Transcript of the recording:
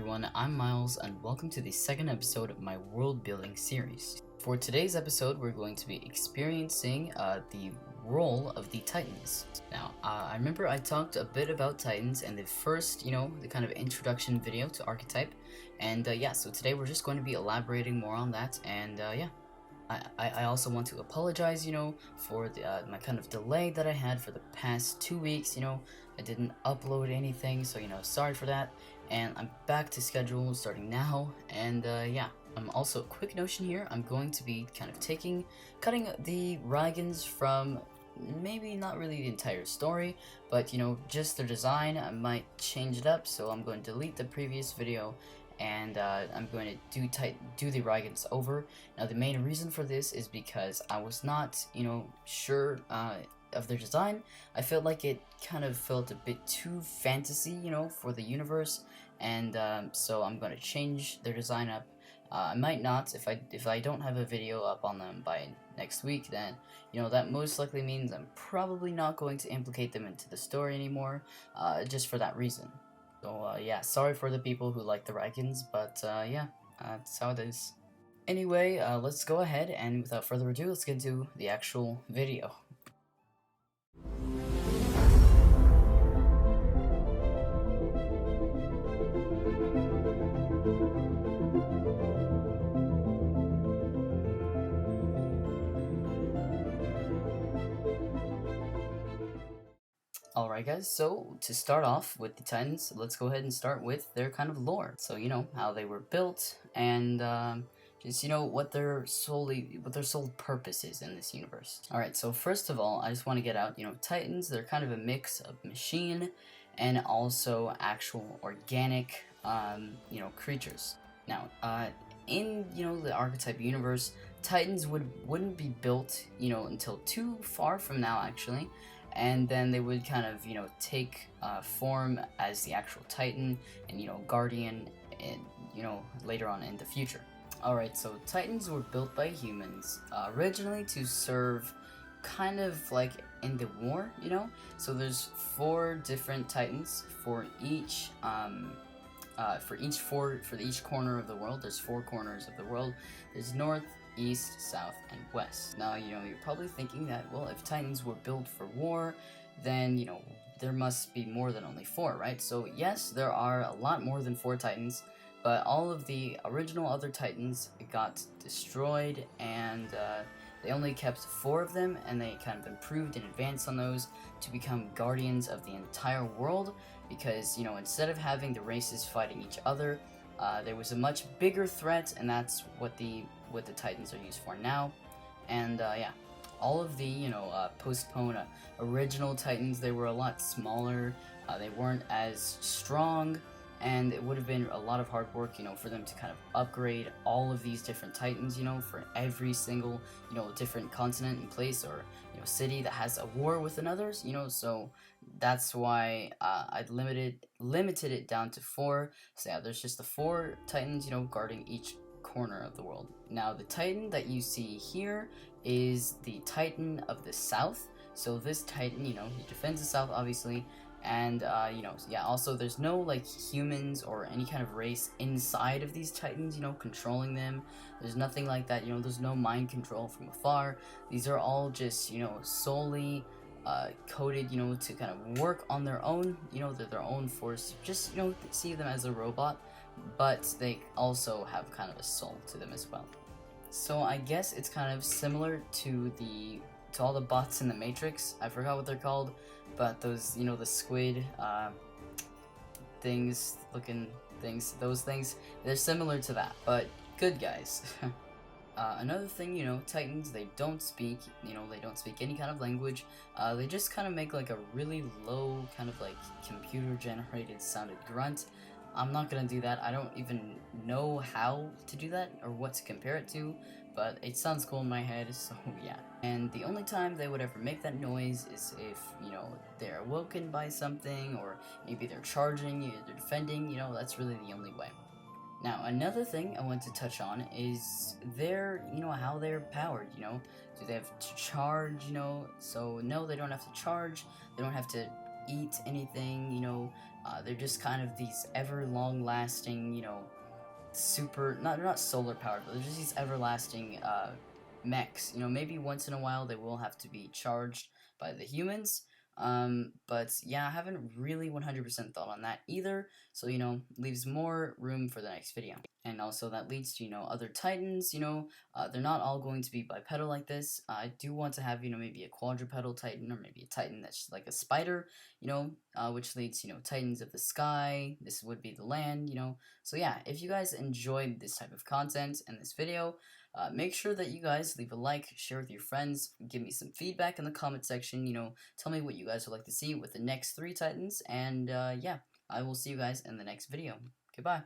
everyone, I'm Miles and welcome to the second episode of my world building series. For today's episode, we're going to be experiencing the role of the Titans. Now, I remember I talked a bit about Titans in the first, the kind of introduction video to Archetype, and so today we're just going to be elaborating more on that, and I also want to apologize, for my kind of delay that I had for the past 2 weeks, I didn't upload anything, so, sorry for that, and I'm back to schedule starting now, and, also, quick notion here, I'm going to be kind of cutting the Rygans from maybe not really the entire story, but, just their design. I might change it up, so I'm going to delete the previous video, and I'm going to do the Rygans over. Now, the main reason for this is because I was not, sure of their design. I felt like it kind of felt a bit too fantasy, for the universe, and so I'm going to change their design up. I might not, if I don't have a video up on them by next week, then, that most likely means I'm probably not going to implicate them into the story anymore, just for that reason. So, sorry for the people who like the Rygans, but, that's how it is. Anyway, let's go ahead, and without further ado, let's get into the actual video. Alright guys, so to start off with the Titans, let's go ahead and start with their kind of lore. So, how they were built, and just, what their sole purpose is in this universe. Alright, so first of all, I just want to get out, Titans, they're kind of a mix of machine and also actual organic, creatures. Now, in, the Archetype universe, Titans wouldn't be built, until too far from now, actually. And then they would kind of, take form as the actual Titan and, Guardian, and, later on in the future. Alright, so Titans were built by humans, originally to serve kind of like in the war, So there's 4 different Titans for each, for each corner of the world. There's 4 corners of the world. There's north, east, south, and west. Now, you're probably thinking that, well, if Titans were built for war, then, there must be more than only 4, right? So, yes, there are a lot more than 4 Titans, but all of the original other Titans got destroyed, and they only kept 4 of them, and they kind of improved and advanced on those to become guardians of the entire world, because, instead of having the races fighting each other, there was a much bigger threat, and that's what the Titans are used for now. And all of the postponed original Titans, they were a lot smaller. They weren't as strong, and it would have been a lot of hard work, for them to kind of upgrade all of these different Titans, for every single different continent and place or city that has a war with another, So that's why I limited it down to 4. So yeah, there's just the 4 Titans, guarding each corner of the world. Now, the Titan that you see here is the Titan of the South. So this Titan, he defends the South, obviously, and also there's no like humans or any kind of race inside of these Titans, controlling them. There's nothing like that. There's no mind control from afar. These are all just solely coded, to kind of work on their own. They're their own force. Just see them as a robot, but they also have kind of a soul to them as well. So I guess it's kind of similar to all the bots in the Matrix. I forgot what they're called, but those, the squid looking things, those things, they're similar to that, but good guys. Another thing, Titans, they don't speak any kind of language. They just kind of make like a really low kind of like computer generated sounded grunt. I'm not gonna do that. I don't even know how to do that or what to compare it to, but it sounds cool in my head, so yeah. And the only time they would ever make that noise is if, they're awoken by something, or maybe they're charging, they're defending, that's really the only way. Now, another thing I want to touch on is how they're powered, Do they have to charge, So no, they don't have to charge, they don't have to eat anything, They're just kind of these ever long lasting, you know, super not solar powered, but they're just these everlasting mechs. You know, maybe once in a while they will have to be charged by the humans. But yeah, I haven't really 100% thought on that either. So you know, leaves more room for the next video. And also that leads to, you know, other titans. You know, they're not all going to be bipedal like this. I do want to have, you know, maybe a quadrupedal titan, or maybe a titan that's like a spider. You know, which leads, you know, titans of the sky. This would be the land. You know, so yeah, if you guys enjoyed this type of content and this video, make sure that you guys leave a like, share with your friends, give me some feedback in the comment section. You know, tell me what you guys would like to see with the next 3 titans. And yeah, I will see you guys in the next video. Goodbye.